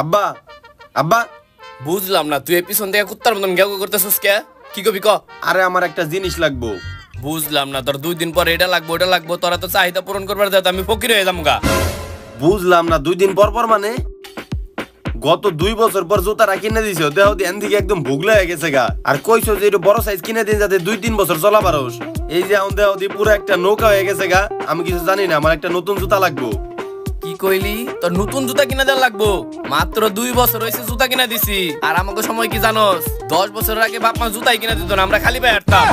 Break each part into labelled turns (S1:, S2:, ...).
S1: আব্বা আব্বা
S2: বুঝলাম না, তুই পিছন থেকে কুত্তার মতন গেউ করতেছিস কে? কি কবি ক?
S1: আরে আমার একটা জিনিস লাগবো।
S2: বুঝলাম না, তোর 2 দিন পরে এটা লাগবো ওটা লাগবো, তোরা তো চাহিদা পূরণ করবার যাতে আমি ফকির হয়ে যাবো গা।
S1: বুঝলাম না 2 দিন পর পর মানে গত 2 বছর পর জুতাটা কিনে দিছো, দেহ ধ্যান থেকে একদম ভুগলে হয়ে গেছে গা। আর কইছো যে একটু বড় সাইজ কিনে দিন যাতে 2-3 বছর চলা পারোস। এই যে এখন দেহ দিয়ে পুরো একটা নৌকা হয়ে গেছে গা। আমি কিছু জানি না, আমার একটা নতুন জুতা লাগবো।
S2: কি কইলি? তোর নতুন জুতা কিনা দেওয়া লাগবো? মাত্র 2 বছর হয়েছে জুতা কিনা দিছি, আর আমাকে সময় কি জানোস? 10 বছর আগে বাপ মা জুতাই কিনা দিত না, আমরা খালি পায়ে হাঁটতাম।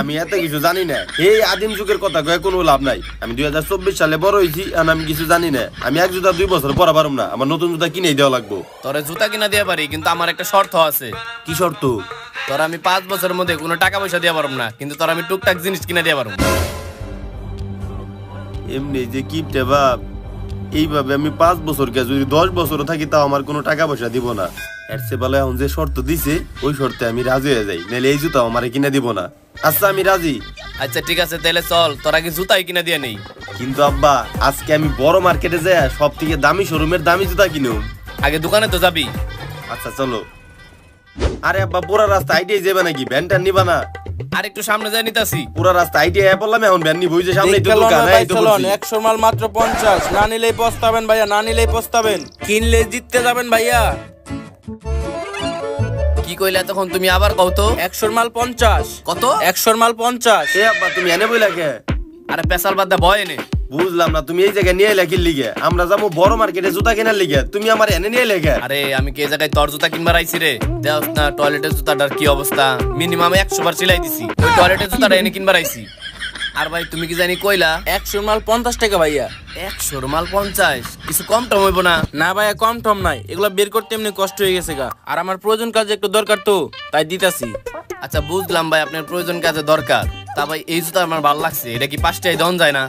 S1: আমি এত কিছু জানি না, এই আদিম যুগের কথা কয়ে কোনো লাভ নাই। আমি 2024 সালে বড় হয়েছি আর আমি কিছু জানি না। আমি এক জুতা 2 বছর পরা পারুম না, আমার নতুন জুতা কিনে দেওয়া লাগবো।
S2: তোরে জুতা কিনা দিয়ে পারি, কিন্তু আমার একটা শর্ত আছে।
S1: কি শর্ত?
S2: তোর আমি 5 বছরের মধ্যে কোনো টাকা পয়সা দিয়ে পারব না, কিন্তু তোর আমি টুকটাক জিনিস কিনা দিয়ে পারব।
S1: এমনি যে কিপটে বাপ, এইভাবে আমি 5 বছর কে যদি 10 বছরও থাকি তাও আমার কোনো টাকা পয়সা দিব না। এর চেয়ে ভালো এখন যে শর্ত দিছে ওই শর্তে আমি রাজি হয়ে যাই, নাহলে এই জুতা আমার কিনে দিব না। আচ্ছা আমি রাজি।
S2: আচ্ছা ঠিক আছে, তাহলে চল তোর আগে জুতাই কিনা দিয়ে নেই।
S1: কিন্তু আব্বা আজকে আমি বড় মার্কেটে যাই সব থেকে দামি শোরুমের দামি জুতা কিনুম।
S2: আগে দোকানে তো যাবি।
S1: আচ্ছা চলো। আরে আব্বা পুরা রাস্তা আইটিআই যাবে নাকি? ভ্যানটা নিবা না?
S2: আর একটু সামনে যাই নিতাছি।
S1: পুরা রাস্তা আইটিআই বললাম, এখন ভ্যান নিব। ওই যে সামনেই তো দোকান, এই তো বলছি।
S3: 100 মাল মাত্র 50, না নিলেই পস্তাবেন ভাইয়া, না নিলেই পস্তাবেন। কিনলে জিততে যাবেন ভাইয়া।
S2: কি কইলা তখন তুমি? আবার কও তো।
S3: 100 মাল 50।
S2: কত?
S3: 100 মাল 50।
S1: এ আব্বা তুমি এনে বইলা কে?
S2: আরে পেশাল বাদ দে, ভয় এনে।
S1: বুঝলাম না, তুমি এই জায়গায় নিয়ে এলে কি লিগে? আমরা যাবো বড় মার্কেটে জুতা কেনার লিগে, তুমি আমার এনে নিয়ে এলে কে?
S2: আরে আমি কি এই জায়গায় তোর জুতা কিনবার আইছি রে? দেখ না টয়লেটের জুতাটার কি অবস্থা, মিনিমাম 100 বার সেলাই দিছি, ওই টয়লেটের জুতাটা এনে কিনবার আইছি। আর ভাই তুমি কি জানি কইলা
S3: 100 মাল 50 টাকা ভাইয়া।
S2: 100 মাল 50? কিছু কম টম হইব না?
S3: না ভাইয়া, কম টম নাই, এগুলা বের করতে এমনি কষ্ট হয়ে গেছে গা, আর আমার প্রয়োজন কাজে একটু দরকার তো তাই দিতাছি।
S2: আচ্ছা বুঝলাম ভাই, আপনার প্রয়োজন কাজে দরকার। তা ভাই এই জুতা আমার ভালো লাগছে, এটা কি 5 টাকায় দেওয়া যায় না?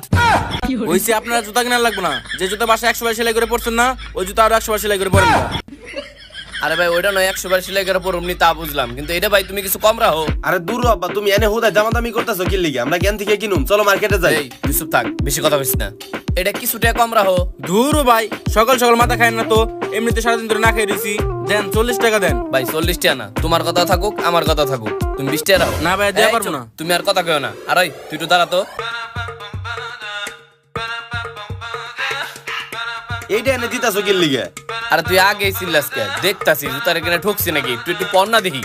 S3: ওইসে আপনারা জুতা কেনার লাগবে না, যে জুতা বাসা 100 বার সেলাই করে পড়ছেন না, ওই জুতা আরো 100 বার সেলাই করে পড়েন না।
S2: আরে ভাই ওইটা নয় 100 বার সেলাই করে পরমনি, তা বুঝলাম, কিন্তু এটা ভাই তুমি কিছু কম রাখো।
S1: আরে দূর আব্বা, তুমি এনে হুদা দামাদামি করতেছো কি লিগে? আমরা জ্ঞান থেকে কিনুম, চলো মার্কেটে যাই।
S2: এই ইউসুফ থাক, বেশি কথা কইস না। এটা কিছুটা কম রাখো।
S3: ধুরু ভাই, সকাল সকাল মাথা খায় না তো, এমনিতে সারাদিন ধরে না খেয়ে দিছি। দেন 40 টাকা দেন।
S2: ভাই 40 টাকা না, তোমার কথা থাকুক আমার কথা থাকুক, তুমি 20 টাকা রাখো।
S3: না ভাই, দেয়া
S2: এই
S3: পারবো
S2: চুপ,
S3: না।
S2: তুমি আর কথা কইও না। আর ওই তুই একটু দাঁড়া তো।
S1: এইটা এনে দিতাছো কি লিগে?
S2: আরে তুই আগে ছিলাস কে? দেখতাছি জুতার এখানে ঠকছি নাকি, তুই একটু পর না দেখি।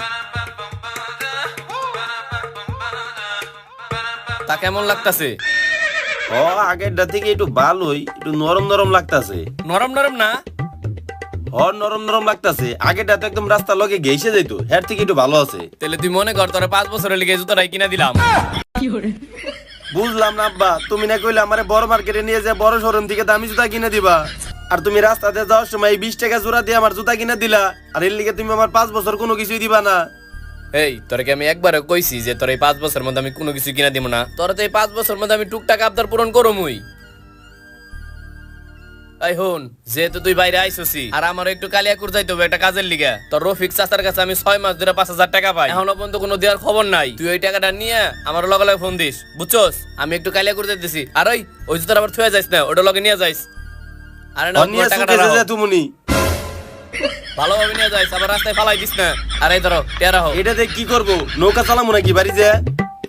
S2: তা কেমন লাগতাছে?
S1: ও আগেরটা থেকে একটু ভালোই, একটু নরম নরম লাগতাছে।
S2: নরম নরম না?
S1: নরম নরম লাগতাছে। আগেরটা তো একদম রাস্তা লগে ঘেইসে যাইতো, এর থেকে একটু ভালো আছে।
S2: তাহলে তুই মনে কর তোরা 5 বছরের লিগে জুতাটাই কিনা দিলাম।
S1: বুঝলাম না আব্বা, তুমি না কইলে আমারে বড় মার্কেটে নিয়ে যে বড় শোরুম থেকে দামি জুতা কিনে দিবা, আর তুমি রাস্তাতে যাওয়ার সময় 20 টাকা জোড়া দিয়ে আমার জুতা কিনে দিলা, আর এর লিগে তুমি আমার 5 বছর কোনো কিছুই দিবা না।
S2: এই তোরা কি আমি একবারে কইছি যে তোর এই 5 বছরের মধ্যে আমি কোনো কিছু কিনা দিব না? তোরা তো এই 5 বছরের মধ্যে আমি টুকটাক আবদার পূরণ করমুই। এই হন, যেহেতু তুই বাইরে আইসছি আর আমার একটু কালিয়াকুর যাইতে হবে একটা কাজের লিগে, তোর রফিক চাচার কাছে আমি 6 মাস ধরে 5000 টাকা পাই, এখনো পর্যন্ত কোনো দেওয়ার খবর নাই। তুই ওই টাকাটা নিয়ে আমার লগে লগে ফোন দিস, বুঝছস? আমি একটু কালিয়াকুর যাইতেছি, আর ওই জুতার আবার থুয়ে যাইস না, ওটা লগে নিয়ে যাইস। আরে না,
S1: অনিয়া
S2: টাকাটা
S1: সুখে
S2: রাখো,
S1: যে তুমি
S2: ভালোভাবে নিয়ে যাইস, আবার রাস্তায় ফালাই দিস না। আর এই ধরো টেরা হোক।
S1: এটাতে কি করব? নৌকা চালামু নাকি বাড়ি যে?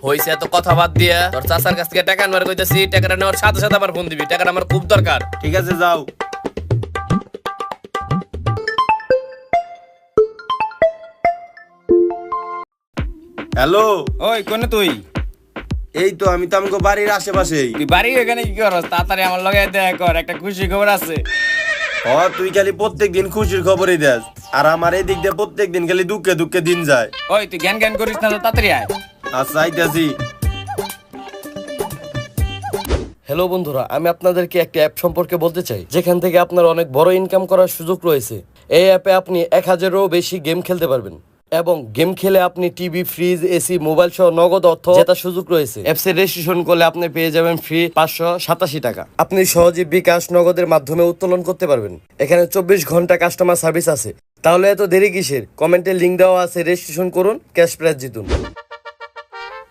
S2: হইছে এত কথা বাদ দিয়া তোর চাচার কাছ থেকে টাকা আনবার কইতাছি, টাকাটা নেওয়ার সাথে সাথে আবার ফোন দিবি, টাকাটা আমার খুব দরকার।
S1: ঠিক আছে যাও। হ্যালো,
S4: ওই কোনে তুই?
S1: এই তো আমি তো আমাকে বাড়ির আশেপাশেই।
S4: তুই বাড়ি এখানে কি করস? তাড়াতাড়ি আমার লগে দেখা কর, একটা খুশি খবর আছে।
S1: তুই খালি প্রত্যেকদিন খুশির খবরই দেস, আর আমার এই দিক দিয়ে প্রত্যেকদিন খালি দুঃখে দুঃখে দিন যায়।
S4: ওই তুই জ্ঞান জ্ঞান করিস না তো, তাড়াতাড়ি আয়।
S1: আচ্ছা আইতাছি।
S5: হ্যালো বন্ধুরা, আমি আপনাদেরকে একটি অ্যাপ সম্পর্কে বলতে চাই যেখান থেকে আপনার অনেক বড় ইনকাম করার সুযোগ রয়েছে। এই অ্যাপে আপনি 1000-এরও বেশি গেম খেলতে পারবেন এবং গেম খেলে আপনি টিভি, ফ্রিজ, এসি, মোবাইল সহ নগদ অর্থ জেতার সুযোগ রয়েছে। অ্যাপসে রেজিস্ট্রেশন করলে আপনি পেয়ে যাবেন ফ্রি 587 টাকা। আপনি সহজে বিকাশ নগদের মাধ্যমে উত্তোলন করতে পারবেন। এখানে 24 ঘন্টা কাস্টমার সার্ভিস আছে। তাহলে এত দেরি কিসের? কমেন্টে লিংক দেওয়া আছে, রেজিস্ট্রেশন করুন, ক্যাশ প্রাইজ জিতুন।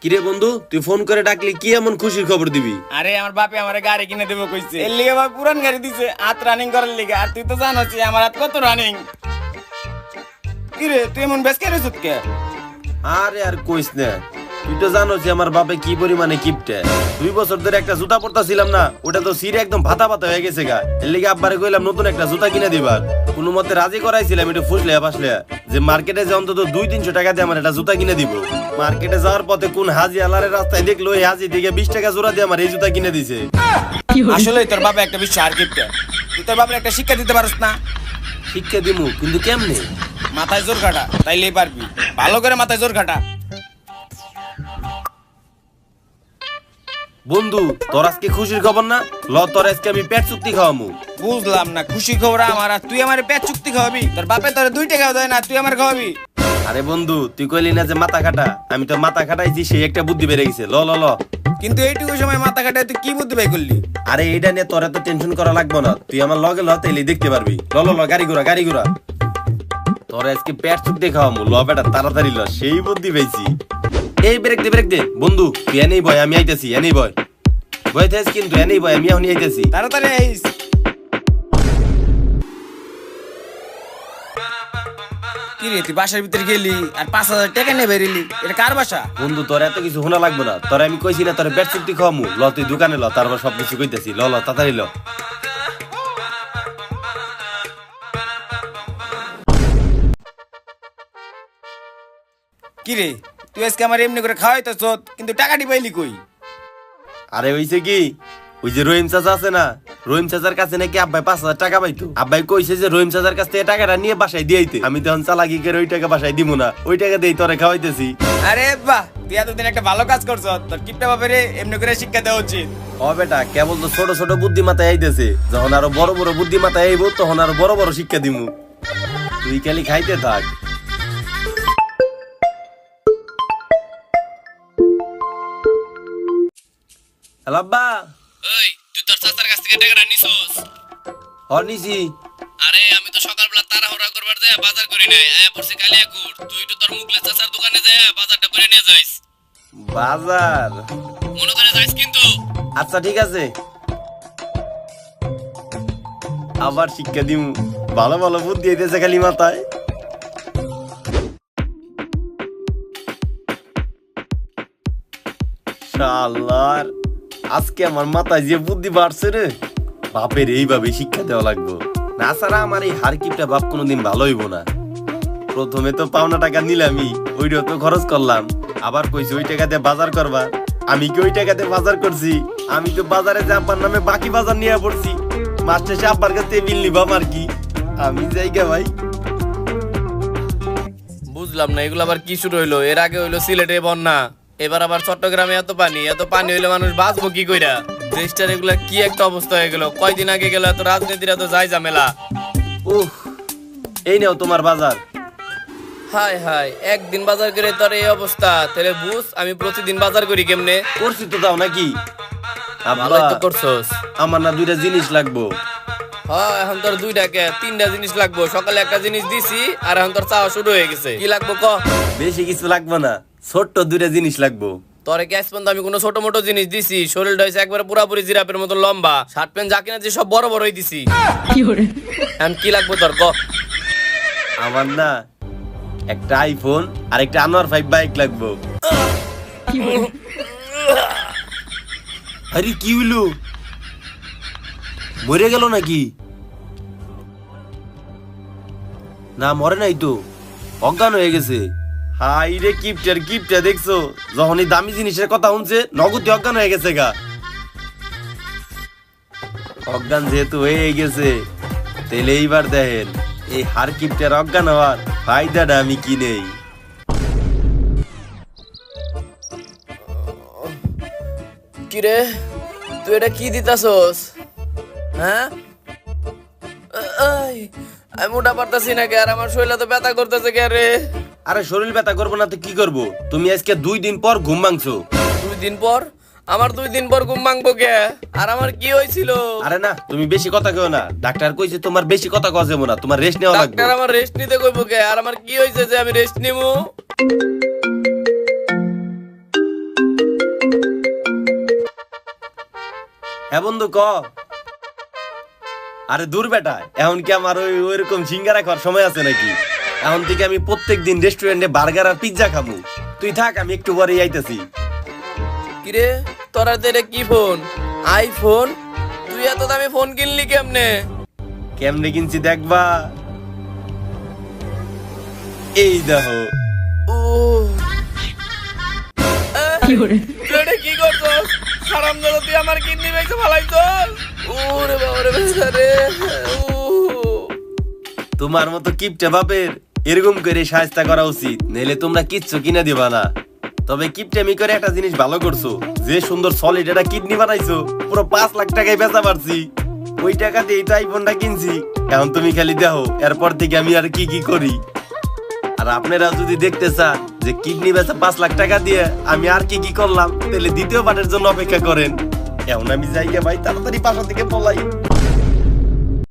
S1: কিরে বন্ধু তুই ফোন করে ডাকলি কি এমন খুশির খবর দিবি?
S4: আরে আমার বাপে আমার গাড়ি কিনে দেবো কইছে, এর লিগে ভাই পুরান গাড়ি দিছে হাত রানিং করার লিগে। আর তুই তো জানোস আমার হাত কত রানিং। কিরে তুই এমন বেশ কেন কে?
S1: আরে আর কইস না, তুই তো জানো যে আমার বাপে কি পরিমানে কিপটে। 2 বছর ধরে একটা জুতা পরতাছিলাম না, ওটা তো সিরে একদম ভাতা ভাতা হয়ে গেছে গা। এর লিগে আব্বারে কইলাম নতুন একটা জুতা কিনে দিবার। কোনো মতে রাজি করাইছিলাম একটু ফুসলে ফাসলে যে মার্কেটে যে অন্তত 200-300 টাকা দিয়ে আমার একটা জুতা কিনে দিব। মার্কেটে যাওয়ার পথে কোন হাজি আলারের রাস্তায় দেখলো এই হাজি দিকে 20 টাকা জোড়া দিয়ে আমার এই জুতা কিনে দিছে।
S4: আসলে তোর বাবা একটা বিশ্ব আর কিপটা। তুই তোর বাবার একটা শিক্ষা দিতে পারস না?
S1: শিক্ষা দিমু কিন্তু কেমনে?
S4: মাথায় জোর কাটা, তাইলেই পারবি। ভালো করে মাথায় জোর কাটা।
S1: বন্ধু তোর আজকে খুশির খবর না, ল তোর আজকে আমি পেট চুক্তি খাওয়ামু।
S4: বুঝলাম না, খুশি খবর আমার আর তুই আমার পেট চুক্তি খাওয়াবি? তোর বাপে তোর 2 টাকাও দেয় না, তুই আমার খাওয়াবি?
S1: আরে বন্ধু তুই কইলি না যে মাথা খাটা, আমি তো মাথা খাটাইছি, সেই একটা বুদ্ধি বেড়ে গেছে। ল ল ল।
S4: কিন্তু এইটুকু সময় মাথা কাটায় তুই কি বুদ্ধি বাই করলি?
S1: আরে এইটা নিয়ে তোর এত টেনশন করা লাগবে না, তুই আমার লগে ল, তাইলে দেখতে পারবি। ল ল ল, গাড়ি ঘোড়া গাড়ি ঘোড়া। তোর আজকে পেট চুক্তি খাওয়ামু, ল বেটা তাড়াতাড়ি ল, সেই বুদ্ধি পেয়েছি। এই ব্রেক দে বন্ধু, তুই এনেই বয়, আমি আইতেছি, এনেই বয় বয় থাস, কিন্তু এনেই বয়, আমি এখন আইতেছি।
S4: তাড়াতাড়ি আইস। কি রে তুই বাসার ভিতরে গেলি আর 5,000 টাকা নিয়ে বেরিলি? এটা কার বাসা?
S1: বন্ধু তোর এত কিছু শোনা লাগবে না, তোর আমি কইছি না তোর পেট চুক্তি খাওয়ামু। ল তুই দোকানে ল, তারপর সবকিছু কইতেছি। ল ল তাড়াতাড়ি ল।
S4: কি রে তুই আজকে আমার এমনি করে খাওয়াইতেছ, কিন্তু টাকাটি পাইলি কই?
S1: আরে হইছে কি, ওই যে রহিম চাচা আছে না, রহিম চাচার কাছে নাকি আব্বাই 5,000 টাকা পাইতো। আব্বাই কইছে যে রহিম চাচার কাছ থেকে টাকাটা নিয়ে বাসায় দিয়েইতে। আমি তখন চালাকি করে ওই টাকা বাসায় দিব না, ওই টাকা দিয়ে তোরে খাওয়াইতেছি।
S4: আরে বাহ, তুই এতদিন একটা ভালো কাজ করছ। তোর কিপটা বাপেরে এমনি করে শিক্ষা দেওয়া উচিত।
S1: ও বেটা কেবল তো ছোট ছোট বুদ্ধি মাথায় আইতেছে, যখন আরো বড় বড় বুদ্ধি মাথায় আইব তখন আরো বড় বড় শিক্ষা দিমু। তুই খালি খাইতে থাক। হ্যালো আব্বা।
S2: ওই তুই তোর চাচার কাছ থেকে টাকাটা নিছস?
S1: হরনিছি।
S2: আরে আমি তো সকালবেলা তাড়াহুড়া করবার যায় বাজার করে নাই, আয়া পড়ছি কালিয়াকুর। তুই তো তোর মুগলে চাচার দোকানে যায় বাজারটা করে নিয়ে যাইস।
S1: বাজার?
S2: মনে করে যাইস কিন্তু।
S1: আচ্ছা ঠিক আছে। আবার শিক্ষা দিমু, ভালো ভালো বুদ্ধি আইতেছে খালি মাথায়। শালার আজকে আমার মাথায় যে বুদ্ধি বাড়ছে রে, বাপের এইভাবে শিক্ষা দেওয়া লাগবে, না ছাড়া আমার এই হারকিপটা বাপ কোনোদিন ভালো হইব না। প্রথমে তো পাওনা টাকা নিলামই, ওইটাও তো খরচ করলাম। আবার কইছি ওই টাকা দিয়ে বাজার করবা, আমি কি ওই টাকা দিয়ে বাজার করছি? আমি তো বাজারে যে আব্বার নামে বাকি বাজার নিয়ে পড়ছি, মাস শেষে আব্বার কাছে বিল নিবাম আর কি। আমি যাইগা ভাই।
S2: বুঝলাম না এগুলো আবার কি শুরু হইলো? এর আগে হইলো সিলেটে বন্যা, এবার আবার চট্টগ্রামে এত পানি। এত পানি হইলে মানুষ বাঁচবো কি কইরা? দেশটার এগুলা কি একটা অবস্থা হয়ে গেল। কয়দিন আগে গেল এত রাজনীতিরা তো যাই ঝামেলা।
S1: উহ, এই নাও তোমার বাজার।
S2: হাই হাই, একদিন বাজার করে তোর এই অবস্থা, তাহলে বুঝ আমি প্রতিদিন বাজার করি কেমনে।
S1: করছি তো তাও নাকি?
S2: ভালোই তো
S1: আব্বা,
S2: করছস।
S1: আমার না 2টা জিনিস লাগবো।
S2: হ্যাঁ এখন তোর 2টা 3টা জিনিস লাগবো। সকালে একটা জিনিস দিছি আর এখন তোর চাওয়া শুরু হয়ে গেছে। কি লাগবো ক?
S1: বেশি কিছু লাগবে না, ছোট্ট 2টা জিনিস লাগবো।
S2: তোরে কি আজ পর্যন্ত আমি কোনো ছোট মোটো জিনিস দিছি? শরীরটা হয়েছে একবারে পুরাপুরি জিরাফের মতো লম্বা, শার্ট প্যান্ট যা কিনা যে সব বড় বড়ই দিছি। এখন কি লাগবো তোর ক?
S1: আমার না একটা আইফোন আর একটা আনোয়ার 5 বাইক লাগবো। আরে কি হইলো, মরে গেল নাকি? না মরে নাই তো, অজ্ঞান হয়ে গেছে। হাই রে কিপটা দেখছো, যখন এই দামি জিনিসের কথা শুনছে নগদে অজ্ঞান হয়ে গেছে গা। অজ্ঞান যেহেতু হয়ে গেছে, তাহলে এইবার দেখেন এই হার কিপটার অজ্ঞান হওয়ার ফায়দাটা আমি কি নেই।
S2: কিরে তুই এটা কি দিতাছস? হ্যাঁ আমি মোটা পারতাছি না কে, আর আমার শরীরে তো ব্যথা করতেছে কে রে।
S1: আরে শরীর ব্যথা করবো না তো কি করবো? তুমি আজকে 2 দিন পর ঘুম ভাঙছো।
S2: 2 দিন পর? আমার 2 দিন পর ঘুম ভাঙবো কে? আর আমার কি হয়েছিল?
S1: আরে না তুমি বেশি কথা কেউ না, ডাক্তার কইছে তোমার বেশি কথা কওয়া যাবে না, তোমার রেস্ট নেওয়া লাগবে।
S2: ডাক্তার আমার রেস্ট নিতে কইবো কে? আর আমার কি হয়েছে যে আমি রেস্ট নিমু?
S1: হ্যাঁ বন্ধু ক। আরে দূর বেটা, এখন কি আমার ওইরকম সিঙ্গারা খাওয়ার সময় আছে নাকি? এখন থেকে আমি প্রত্যেকদিন রেস্টুরেন্টে বার্গার আর পিৎজা খাবো। তুই থাক, আমি একটু পরেই আইতাছি।
S2: কিরে তোরা তেরে কি ফোন? আইফোন? তুই এত দামি ফোন কিনলি কেমনে?
S1: কেমনে কিনছি দেখবা, এই দেখো।
S2: ও তুই এটা কি করছস? হারামজাদা, তুই আমার কিডনি বেচে ফালাইছস। ওরে বাবা রে বেচারে।
S1: তোমার মতো কিপটে বাপের এরকম করে সাহায্য করা উচিত, নইলে তোমরা কিচ্ছু কিনে দিবা না। তবে কিপটেমি করে একটা জিনিস ভালো করছো, যে সুন্দর সলিড একটা কিডনি বানাইছো, পুরো 5 লাখ টাকায় বেচা পারছি। ওই টাকা দিয়ে তো আইফোনটা কিনছি। এখন তুমি খালি দেখো এরপর থেকে আমি আর কি কি করি। আর আপনারা যদি দেখতে চান যে কিডনি বেচা 5 লাখ টাকা দিয়ে আমি আর কি কি করলাম, তাহলে দ্বিতীয় পার্টের জন্য অপেক্ষা করেন। এখন আমি যাই গে ভাই, তাড়াতাড়ি বাসা থেকে পলাই।